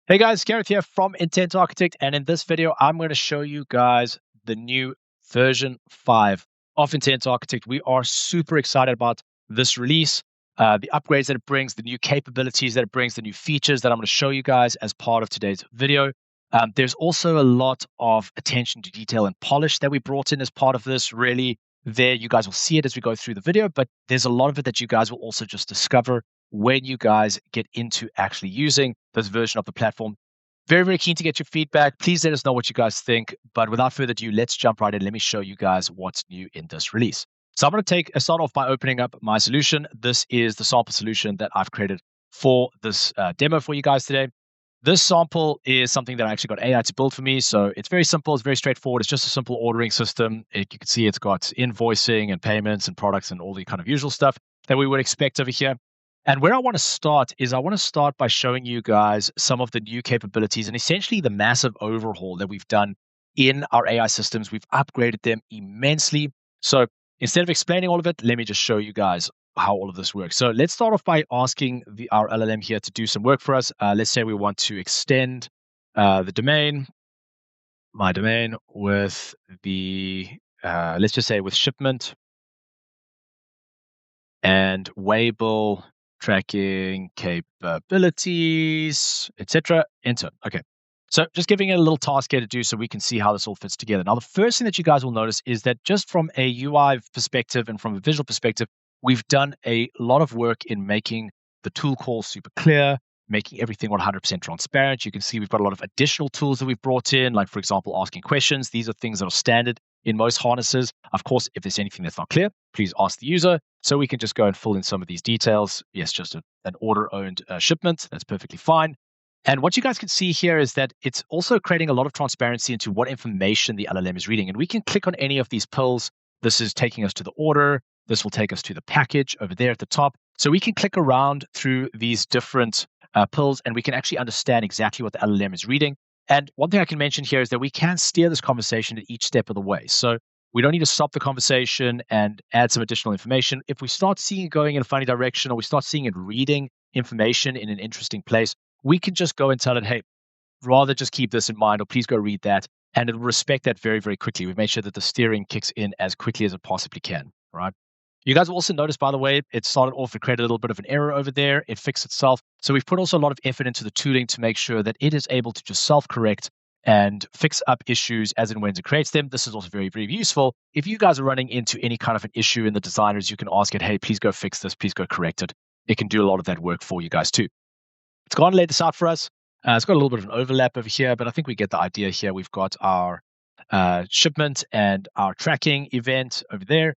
Hey guys, Gareth here from Intent Architect, and in this video, I'm going to show you guys the new version 5 of Intent Architect. We are super excited about this release, the upgrades that it brings, the new capabilities that it brings, the new features that I'm going to show you guys as part of today's video. There's also a lot of attention to detail and polish that we brought in as part of this. Really, there you guys will see it as we go through the video, but there's a lot of it that you guys will also just discover when you guys get into actually using this version of the platform. Very, very keen to get your feedback. Please let us know what you guys think. But without further ado, let's jump right in. Let me show you guys what's new in this release. So I'm going to start off by opening up my solution. This is the sample solution that I've created for this demo for you guys today. This sample is something that I actually got AI to build for me. So it's very simple. It's very straightforward. It's just a simple ordering system. You can see it's got invoicing and payments and products and all the kind of usual stuff that we would expect over here. And where I want to start is I want to start by showing you guys some of the new capabilities and essentially the massive overhaul that we've done in our AI systems. We've upgraded them immensely. So instead of explaining all of it, let me just show you guys how all of this works. So let's start off by asking our LLM here to do some work for us. Let's say we want to extend the domain, my domain, with the, let's just say with shipment and Weibull tracking capabilities, etc. Enter. Okay. So just giving it a little task here to do so we can see how this all fits together. Now, the first thing that you guys will notice is that just from a UI perspective and from a visual perspective, we've done a lot of work in making the tool calls super clear, making everything 100% transparent. You can see we've got a lot of additional tools that we've brought in, like, for example, asking questions. These are things that are standard in most harnesses. Of course, if there's anything that's not clear, please ask the user. So we can just go and fill in some of these details. Yes, just an order-owned shipment. That's perfectly fine. And what you guys can see here is that it's also creating a lot of transparency into what information the LLM is reading. And we can click on any of these pills. This is taking us to the order. This will take us to the package over there at the top. So we can click around through these different pills, and we can actually understand exactly what the LLM is reading. And one thing I can mention here is that we can steer this conversation at each step of the way. So we don't need to stop the conversation and add some additional information. If we start seeing it going in a funny direction, or we start seeing it reading information in an interesting place, we can just go and tell it, hey, rather just keep this in mind, or please go read that. And it'll respect that very, very quickly. We've made sure that the steering kicks in as quickly as it possibly can, right? You guys will also notice, by the way, it started off, it created a little bit of an error over there. It fixed itself. So we've put also a lot of effort into the tooling to make sure that it is able to just self-correct and fix up issues as and when it creates them. This is also very, very useful. If you guys are running into any kind of an issue in the designers, you can ask it, hey, please go fix this, please go correct it. It can do a lot of that work for you guys too. It's gone and laid this out for us. It's got a little bit of an overlap over here, but I think we get the idea here. We've got our shipment and our tracking event over there.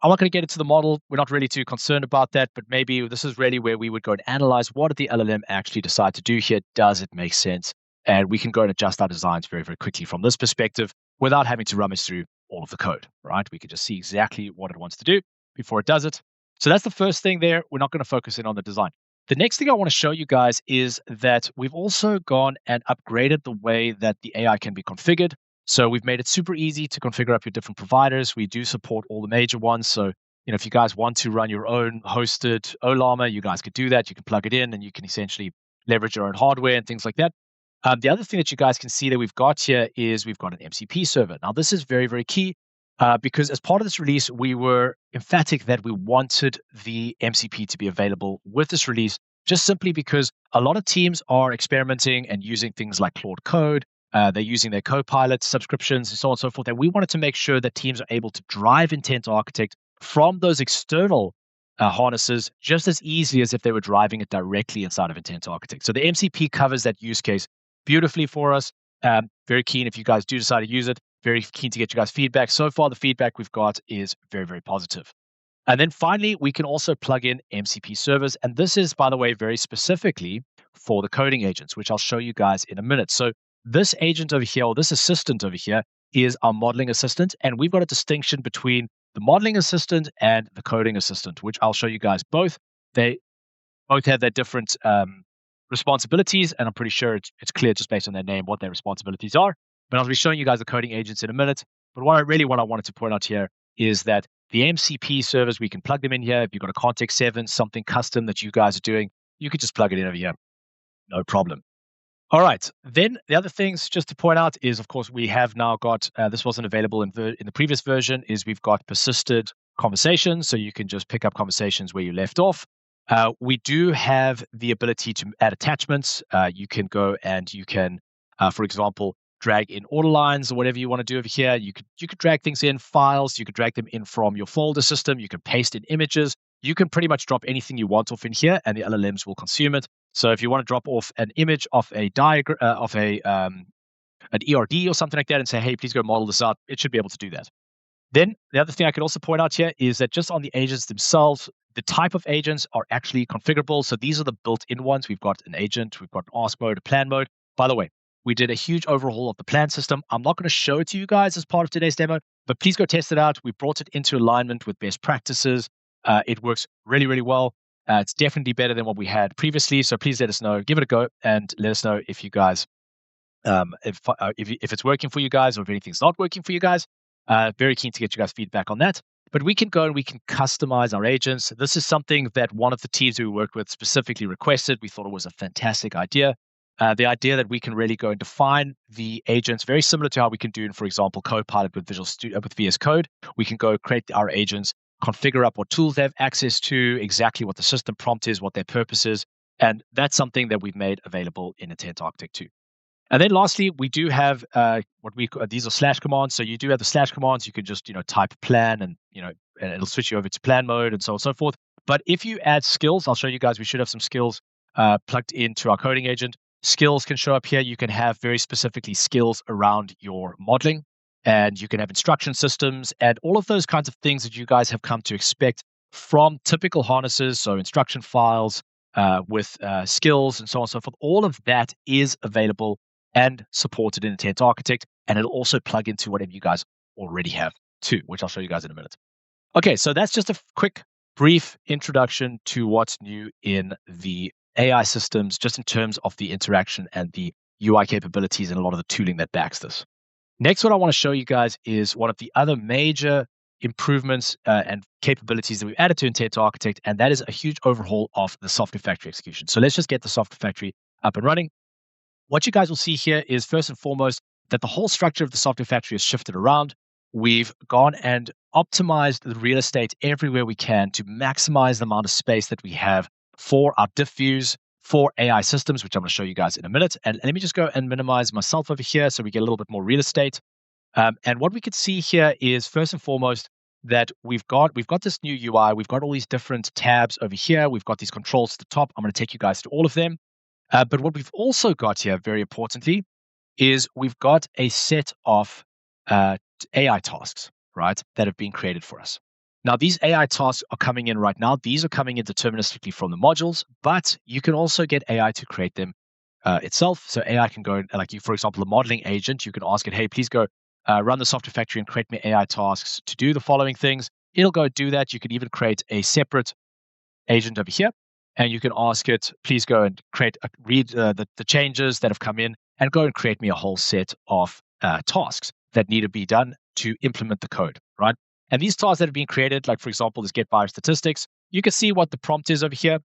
I'm not going to get into the model. We're not really too concerned about that, but maybe this is really where we would go and analyze what did the LLM actually decide to do here? Does it make sense? And we can go and adjust our designs very, very quickly from this perspective without having to rummage through all of the code, right? We can just see exactly what it wants to do before it does it. So that's the first thing there. We're not going to focus in on the design. The next thing I want to show you guys is that we've also gone and upgraded the way that the AI can be configured. So we've made it super easy to configure up your different providers. We do support all the major ones. So, if you guys want to run your own hosted Olama, you guys could do that. You can plug it in and you can essentially leverage your own hardware and things like that. The other thing that you guys can see that we've got here is we've got an MCP server. Now, this is very, very key because as part of this release, we were emphatic that we wanted the MCP to be available with this release, just simply because a lot of teams are experimenting and using things like Claude Code. They're using their Copilot subscriptions and so on and so forth. And we wanted to make sure that teams are able to drive Intent Architect from those external harnesses just as easily as if they were driving it directly inside of Intent Architect. So the MCP covers that use case beautifully for us. Very keen if you guys do decide to use it. Very keen to get you guys feedback. So far, the feedback we've got is very, very positive. And then finally, we can also plug in MCP servers. And this is, by the way, very specifically for the coding agents, which I'll show you guys in a minute. So this agent over here, or this assistant over here, is our modeling assistant. And we've got a distinction between the modeling assistant and the coding assistant, which I'll show you guys both. They both have their different responsibilities, and I'm pretty sure it's clear just based on their name what their responsibilities are. But I'll be showing you guys the coding agents in a minute. But what I wanted to point out here is that the MCP servers, we can plug them in here. If you've got a context 7, something custom that you guys are doing, you could just plug it in over here. No problem. All right. Then the other things just to point out is, of course, we have now got, this wasn't available in the previous version, is we've got persisted conversations. So you can just pick up conversations where you left off. We do have the ability to add attachments. You can go and you can, for example, drag in order lines or whatever you want to do over here. You could drag things in files. You could drag them in from your folder system. You can paste in images. You can pretty much drop anything you want off in here, and the LLMs will consume it. So if you want to drop off an image of a diagram of an ERD or something like that, and say, "Hey, please go model this out," it should be able to do that. Then the other thing I could also point out here is that just on the agents themselves, the type of agents are actually configurable. So these are the built-in ones. We've got an agent, we've got an ask mode, a plan mode. By the way, we did a huge overhaul of the plan system. I'm not going to show it to you guys as part of today's demo, but please go test it out. We brought it into alignment with best practices. It works really, really well. It's definitely better than what we had previously. So please let us know, give it a go, and let us know if you guys, if it's working for you guys or if anything's not working for you guys. Very keen to get you guys feedback on that. But we can go and we can customize our agents. This is something that one of the teams we worked with specifically requested. We thought it was a fantastic idea. The idea that we can really go and define the agents, very similar to how we can do in, for example, Copilot with with VS Code. We can go create our agents, configure up what tools they have access to, exactly what the system prompt is, what their purpose is. And that's something that we've made available in Intent Architect 2. And then lastly, we do have these are slash commands. So you do have the slash commands. You can just, type plan and it'll switch you over to plan mode and so on and so forth. But if you add skills, I'll show you guys, we should have some skills plugged into our coding agent. Skills can show up here. You can have very specifically skills around your modeling, and you can have instruction systems and all of those kinds of things that you guys have come to expect from typical harnesses. So instruction files with skills and so on and so forth. All of that is available and supported in Intent Architect, and it'll also plug into whatever you guys already have too, which I'll show you guys in a minute. Okay, so that's just a quick, brief introduction to what's new in the AI systems, just in terms of the interaction and the UI capabilities and a lot of the tooling that backs this. Next, what I want to show you guys is one of the other major improvements and capabilities that we've added to Intent Architect, and that is a huge overhaul of the software factory execution. So let's just get the software factory up and running. What you guys will see here is, first and foremost, that the whole structure of the software factory is shifted around. We've gone and optimized the real estate everywhere we can to maximize the amount of space that we have for our diff views, for AI systems, which I'm going to show you guys in a minute. And let me just go and minimize myself over here so we get a little bit more real estate. And what we can see here is, first and foremost, that we've got this new UI. We've got all these different tabs over here. We've got these controls at the top. I'm going to take you guys to all of them. But what we've also got here, very importantly, is we've got a set of AI tasks, right, that have been created for us. Now, these AI tasks are coming in right now. These are coming in deterministically from the modules, but you can also get AI to create them itself. So AI can go, like you, for example, a modeling agent, you can ask it, "Hey, please go run the software factory and create me AI tasks to do the following things." It'll go do that. You can even create a separate agent over here, and you can ask it, "Please go and read the changes that have come in and go and create me a whole set of tasks that need to be done to implement the code," right? And these tasks that have been created, like, for example, this get buyer statistics, you can see what the prompt is over here.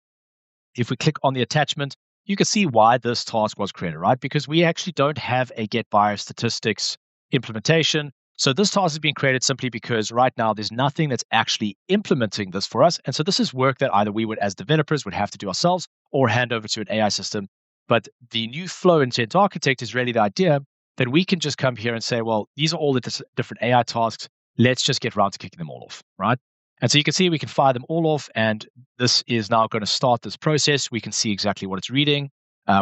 If we click on the attachment, you can see why this task was created, right? Because we actually don't have a get buyer statistics implementation. So this task has been created simply because right now there's nothing that's actually implementing this for us. And so this is work that either we would, as developers, would have to do ourselves or hand over to an AI system. But the new flow in Intent Architect is really the idea that we can just come here and say, well, these are all the different AI tasks. Let's just get around to kicking them all off, right? And so you can see we can fire them all off, and this is now going to start this process. We can see exactly what it's reading.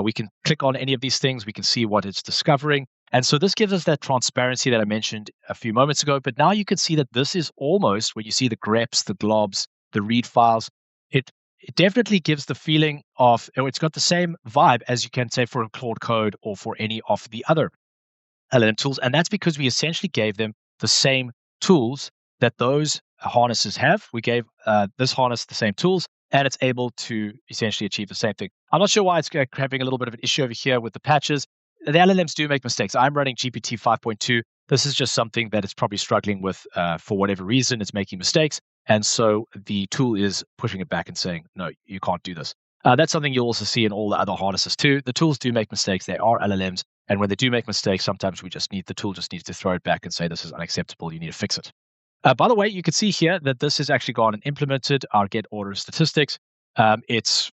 We can click on any of these things. We can see what it's discovering. And so this gives us that transparency that I mentioned a few moments ago. But now you can see that this is almost, when you see the greps, the globs, the read files, it definitely gives the feeling of, or it's got the same vibe as you can say for a Claude Code or for any of the other LLM tools. And that's because we essentially gave them the same tools that those harnesses have. We gave this harness the same tools, and it's able to essentially achieve the same thing. I'm not sure why it's having a little bit of an issue over here with the patches. The LLMs do make mistakes. I'm running GPT 5.2. This is just something that it's probably struggling with for whatever reason. It's making mistakes. And so the tool is pushing it back and saying, no, you can't do this. That's something you'll also see in all the other harnesses too. The tools do make mistakes. They are LLMs. And when they do make mistakes, sometimes the tool just needs to throw it back and say, this is unacceptable. You need to fix it. By the way, you can see here that this has actually gone and implemented our get order statistics. It's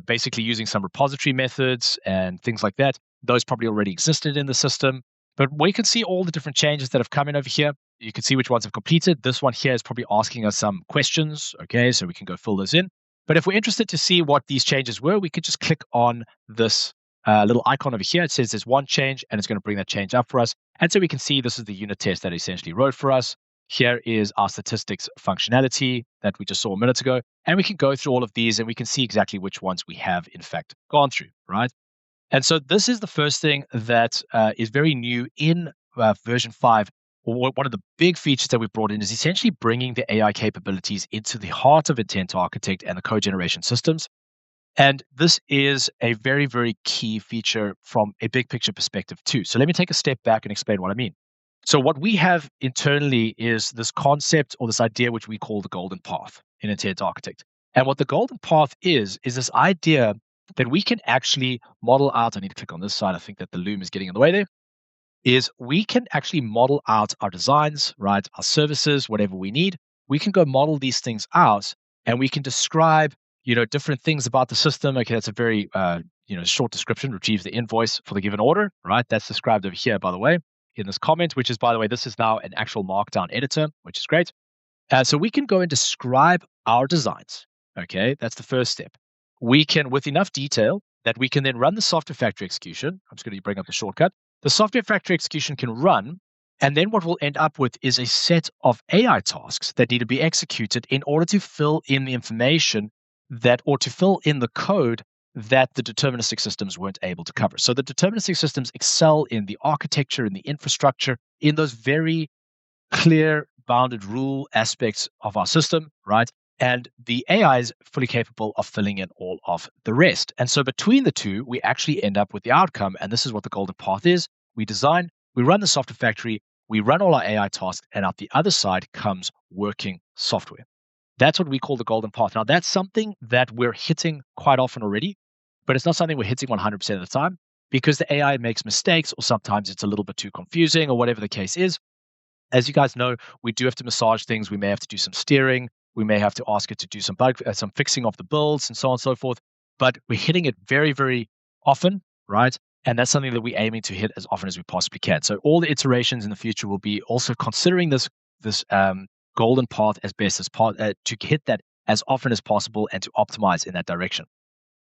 basically using some repository methods and things like that. Those probably already existed in the system, but we can see all the different changes that have come in over here. You can see which ones have completed. This one here is probably asking us some questions. Okay, so we can go fill those in. But if we're interested to see what these changes were, we could just click on this little icon over here. It says there's one change, and it's going to bring that change up for us. And so we can see this is the unit test that it essentially wrote for us. Here is our statistics functionality that we just saw a minute ago. And we can go through all of these and we can see exactly which ones we have, in fact, gone through, right? And so this is the first thing that is very new in version 5. One of the big features that we've brought in is essentially bringing the AI capabilities into the heart of Intent to Architect and the code generation systems. And this is a very, very key feature from a big picture perspective too. So let me take a step back and explain what I mean. So what we have internally is this concept or this idea which we call the golden path in Intent to Architect. And what the golden path is this idea that we can actually model out. I need to click on this side. I think that the loom is getting in the way there. Is we can actually model out our designs, right? Our services, whatever we need. We can go model these things out and we can describe, different things about the system. Okay, that's a very, short description. Retrieve the invoice for the given order, right? That's described over here, by the way, in this comment, which is, by the way, this is now an actual markdown editor, which is great. So we can go and describe our designs. Okay, that's the first step. We can, with enough detail, that we can then run the software factory execution. I'm just going to bring up the shortcut. The software factory execution can run, and then what we'll end up with is a set of AI tasks that need to be executed in order to fill in the information or to fill in the code that the deterministic systems weren't able to cover. So the deterministic systems excel in the architecture, in the infrastructure, in those very clear bounded rule aspects of our system, right? And the AI is fully capable of filling in all of the rest. And so between the two, we actually end up with the outcome. And this is what the golden path is. We design, we run the software factory, we run all our AI tasks, and out the other side comes working software. That's what we call the golden path. Now, that's something that we're hitting quite often already, but it's not something we're hitting 100% of the time because the AI makes mistakes, or sometimes it's a little bit too confusing, or whatever the case is. As you guys know, we do have to massage things. We may have to do some steering. We may have to ask it to do some some fixing of the builds and so on and so forth. But we're hitting it very, very often, right? And that's something that we're aiming to hit as often as we possibly can. So all the iterations in the future will be also considering this golden path as best as possible to hit that as often as possible and to optimize in that direction.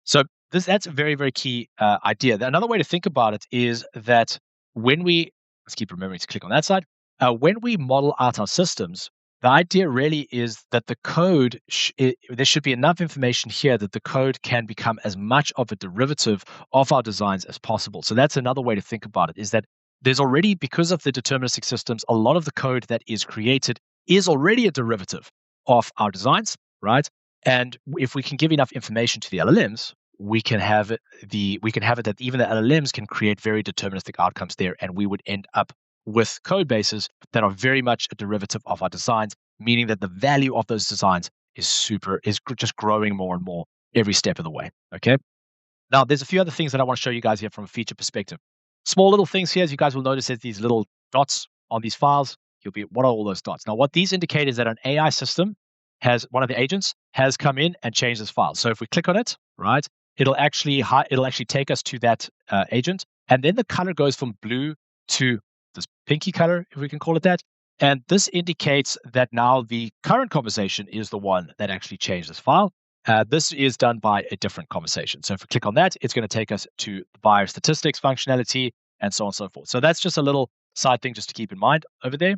So that's a very, very key idea. Another way to think about it is that let's keep remembering to click on that side. When we model out our systems, the idea really is that the code, there should be enough information here that the code can become as much of a derivative of our designs as possible. So that's another way to think about it, is that there's already, because of the deterministic systems, a lot of the code that is created is already a derivative of our designs, right? And if we can give enough information to the LLMs, we can have it that even the LLMs can create very deterministic outcomes there, and we would end up with code bases that are very much a derivative of our designs, meaning that the value of those designs is just growing more and more every step of the way. Okay. Now, there's a few other things that I want to show you guys here from a feature perspective. Small little things here, as you guys will notice, there's these little dots on these files. What are all those dots? Now, what these indicate is that an AI system one of the agents has come in and changed this file. So if we click on it, right, it'll actually take us to that agent, and then the color goes from blue to this pinky color, if we can call it that. And this indicates that now the current conversation is the one that actually changed this file. This is done by a different conversation. So if we click on that, it's going to take us to the buyer statistics functionality and so on and so forth. So that's just a little side thing just to keep in mind over there.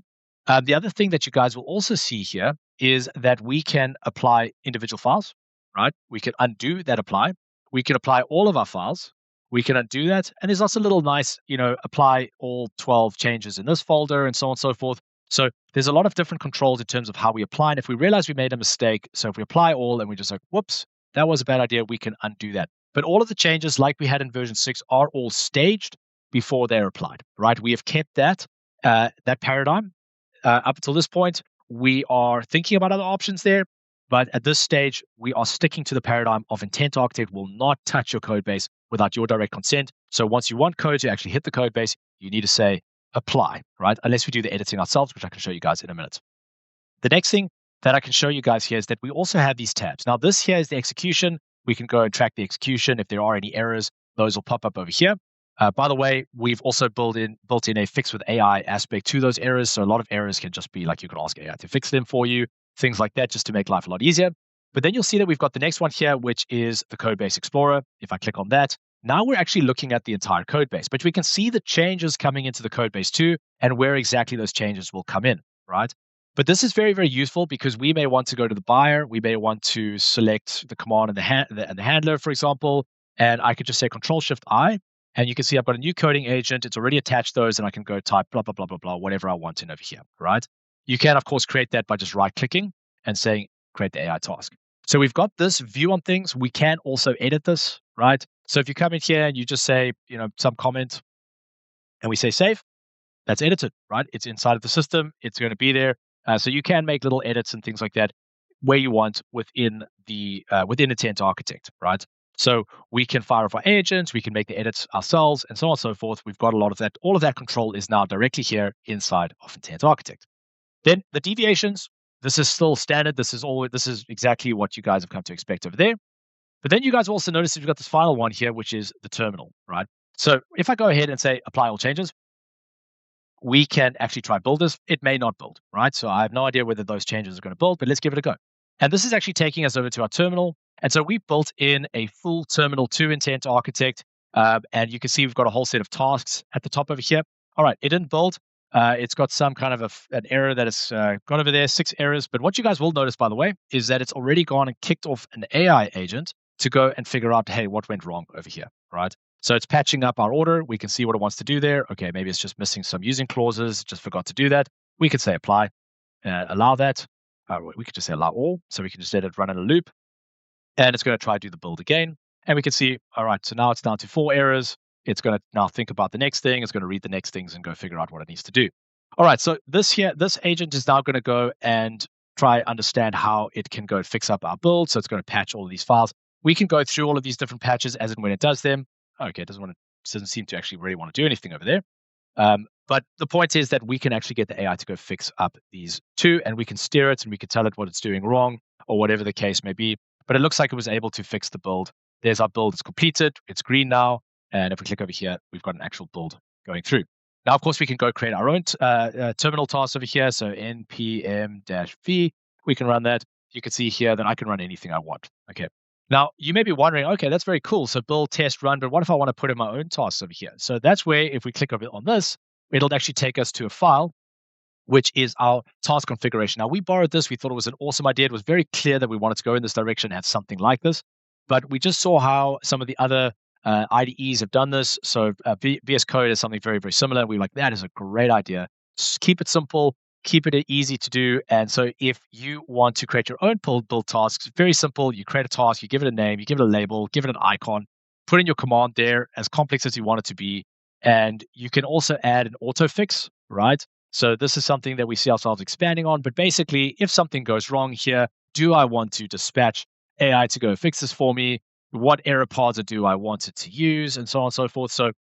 The other thing that you guys will also see here is that we can apply individual files, right? We can undo that apply. We can apply all of our files. We can undo that. And there's also a little nice, apply all 12 changes in this folder and so on and so forth. So there's a lot of different controls in terms of how we apply. And if we realize we made a mistake, so if we apply all and we just like, whoops, that was a bad idea, we can undo that. But all of the changes like we had in version 6 are all staged before they're applied, right? We have kept that paradigm up until this point. We are thinking about other options there. But at this stage, we are sticking to the paradigm of intent architect will not touch your code base without your direct consent. So once you want code to actually hit the code base, you need to say apply, right? Unless we do the editing ourselves, which I can show you guys in a minute. The next thing that I can show you guys here is that we also have these tabs. Now, this here is the execution. We can go and track the execution. If there are any errors, those will pop up over here. By the way, we've also built in a fix with AI aspect to those errors. So a lot of errors can just be like you can ask AI to fix them for you, things like that, just to make life a lot easier. But then you'll see that we've got the next one here, which is the Codebase Explorer. If I click on that, now we're actually looking at the entire code base, but we can see the changes coming into the code base too, and where exactly those changes will come in, right? But this is very, very useful because we may want to go to the buyer. We may want to select the command and the handler, for example, and I could just say Control-Shift-I, and you can see I've got a new coding agent. It's already attached those, and I can go type blah, blah, blah, blah, blah, whatever I want in over here, right? You can, of course, create that by just right-clicking and saying create the AI task. So we've got this view on things. We can also edit this, right? So if you come in here and you just say, some comment, and we say save, that's edited, right? It's inside of the system. It's going to be there. So you can make little edits and things like that where you want within the Intent Architect, right? So we can fire off our agents, we can make the edits ourselves, and so on and so forth. We've got a lot of that. All of that control is now directly here inside of Intent Architect. Then the deviations, this is still standard. This is exactly what you guys have come to expect over there. But then you guys also notice that we've got this final one here, which is the terminal, right? So if I go ahead and say apply all changes, we can actually try build this. It may not build, right? So I have no idea whether those changes are going to build, but let's give it a go. And this is actually taking us over to our terminal. And so we built in a full terminal to Intent Architect. And you can see we've got a whole set of tasks at the top over here. All right, it didn't build. It's got some kind of an error that has gone over there, 6 errors. But what you guys will notice, by the way, is that it's already gone and kicked off an AI agent to go and figure out, hey, what went wrong over here, right? So it's patching up our order. We can see what it wants to do there. Okay, maybe it's just missing some using clauses, just forgot to do that. We could say apply, allow that. We could just say allow all. So we can just let it run in a loop. And it's going to try to do the build again. And we can see, all right, so now it's down to 4 errors. It's going to now think about the next thing. It's going to read the next things and go figure out what it needs to do. All right, so this agent is now going to go and try understand how it can go fix up our build. So it's going to patch all of these files. We can go through all of these different patches as and when it does them. Okay, it doesn't seem to actually really want to do anything over there. But the point is that we can actually get the AI to go fix up these 2, and we can steer it and we can tell it what it's doing wrong or whatever the case may be. But it looks like it was able to fix the build. There's our build. It's completed. It's green now. And if we click over here, we've got an actual build going through. Now, of course, we can go create our own terminal task over here. So npm-v, we can run that. You can see here that I can run anything I want. Okay. Now, you may be wondering, okay, that's very cool. So build, test, run, but what if I want to put in my own tasks over here? So that's where if we click over on this, it'll actually take us to a file, which is our task configuration. Now, we borrowed this. We thought it was an awesome idea. It was very clear that we wanted to go in this direction and have something like this. But we just saw how some of the other IDEs have done this. So VS Code is something very, very similar. We were like, that is a great idea. Just keep it simple. Keep it easy to do. And so if you want to create your own build tasks, very simple. You create a task, you give it a name, you give it a label, give it an icon, put in your command there as complex as you want it to be. And you can also add an auto fix, right? So this is something that we see ourselves expanding on. But basically, if something goes wrong here, do I want to dispatch AI to go fix this for me? What error parser do I want it to use? And so on and so forth. So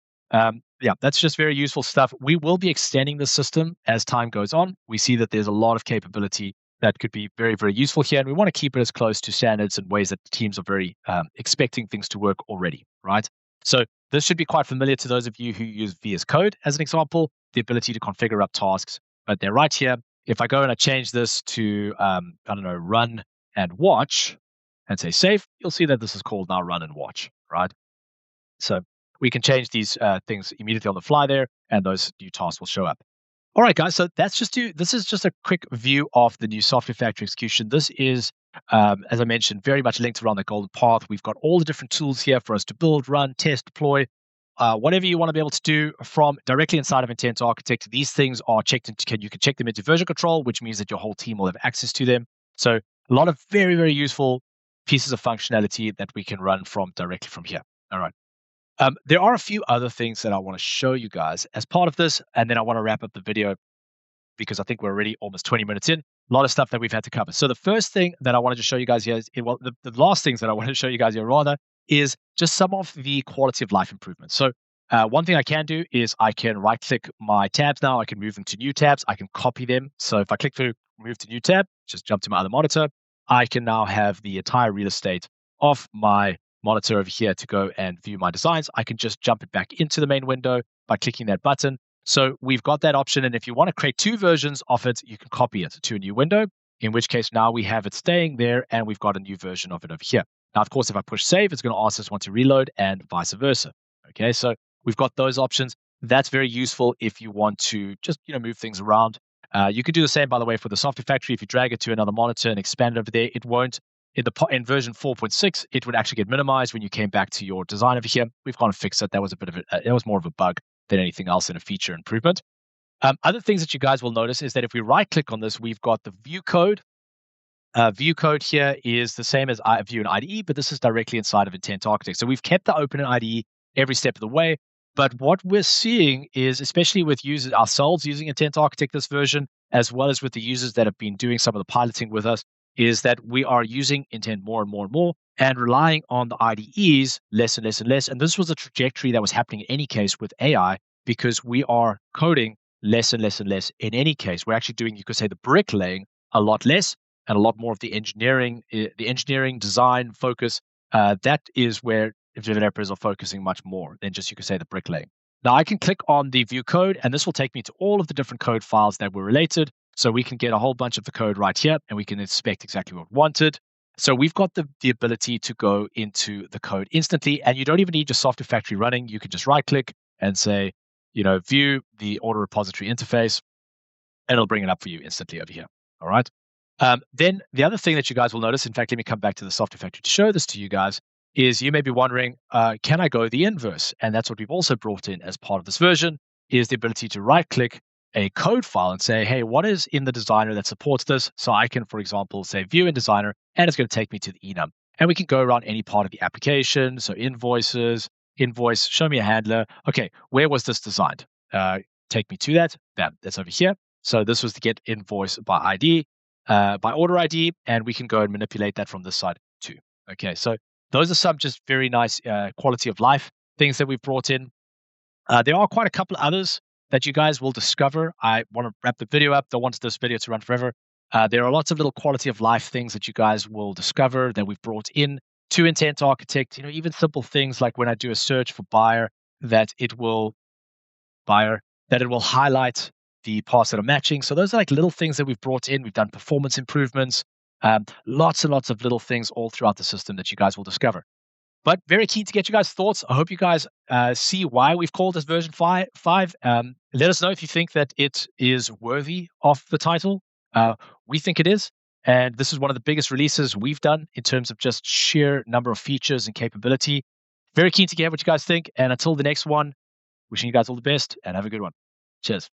that's just very useful stuff. We will be extending the system as time goes on. We see that there's a lot of capability that could be very, very useful here. And we want to keep it as close to standards and ways that teams are very expecting things to work already, right? So this should be quite familiar to those of you who use VS Code as an example, the ability to configure up tasks. But they're right here. If I go and I change this to, run and watch and say save, you'll see that this is called now run and watch, right? So we can change these things immediately on the fly there, and those new tasks will show up. All right, guys. So this is just a quick view of the new Software Factory execution. This is, as I mentioned, very much linked around the golden path. We've got all the different tools here for us to build, run, test, deploy, whatever you want to be able to do from directly inside of Intent Architect. These things are checked into, you can check them into version control, which means that your whole team will have access to them. So a lot of very, very useful pieces of functionality that we can run directly from here. All right. There are a few other things that I want to show you guys as part of this, and then I want to wrap up the video because I think we're already almost 20 minutes in. A lot of stuff that we've had to cover. So the first thing that I wanted to show you guys here is, well, the last things that I wanted to show you guys here rather is just some of the quality of life improvements. So one thing I can do is I can right click my tabs now. I can move them to new tabs. I can copy them. So if I click through, move to new tab, just jump to my other monitor, I can now have the entire real estate of my monitor over here to go and view my designs. I can just jump it back into the main window by clicking that button. So we've got that option. And if you want to create two versions of it, you can copy it to a new window, in which case now we have it staying there and we've got a new version of it over here. Now, of course, if I push save, it's going to ask us want to reload and vice versa. Okay, so we've got those options. That's very useful if you want to just move things around. You could do the same, by the way, for the software factory. If you drag it to another monitor and expand it over there, it won't. In version 4.6, it would actually get minimized when you came back to your design over here. We've kind of fixed it. That was it was more of a bug than anything else in a feature improvement. Other things that you guys will notice is that if we right click on this, we've got the view code. View code here is the same as view in IDE, but this is directly inside of Intent Architect. So we've kept the open in IDE every step of the way. But what we're seeing is, especially with users ourselves using Intent Architect this version, as well as with the users that have been doing some of the piloting with us, is that we are using Intent more and more and more and relying on the IDEs less and less and less. And this was a trajectory that was happening in any case with AI, because we are coding less and less and less in any case. We're actually doing, you could say, the bricklaying a lot less and a lot more of the engineering design focus. That is where developers are focusing much more than just, you could say, the bricklaying. Now I can click on the view code and this will take me to all of the different code files that were related. So we can get a whole bunch of the code right here and we can inspect exactly what we wanted. So we've got the ability to go into the code instantly, and you don't even need your software factory running. You can just right click and say, view the order repository interface, and it'll bring it up for you instantly over here. All right. Then the other thing that you guys will notice, in fact, let me come back to the software factory to show this to you guys, is you may be wondering, can I go the inverse? And that's what we've also brought in as part of this version, is the ability to right click a code file and say, hey, what is in the designer that supports this? So I can, for example, say view in designer, and it's going to take me to the enum. And we can go around any part of the application. So invoice, show me a handler. Okay, where was this designed? Take me to that. Bam, that's over here. So this was to get invoice by ID, by order ID, and we can go and manipulate that from this side too. Okay, so those are some just very nice quality of life things that we've brought in. There are quite a couple others that you guys will discover. I want to wrap the video up. Don't want this video to run forever. There are lots of little quality of life things that you guys will discover that we've brought in to Intent Architect. Even simple things like when I do a search for buyer, that it will highlight the parts that are matching. So those are like little things that we've brought in. We've done performance improvements, lots and lots of little things all throughout the system that you guys will discover. But very keen to get you guys' thoughts. I hope you guys see why we've called this version 5. Let us know if you think that it is worthy of the title. We think it is. And this is one of the biggest releases we've done in terms of just sheer number of features and capability. Very keen to get what you guys think. And until the next one, wishing you guys all the best and have a good one. Cheers.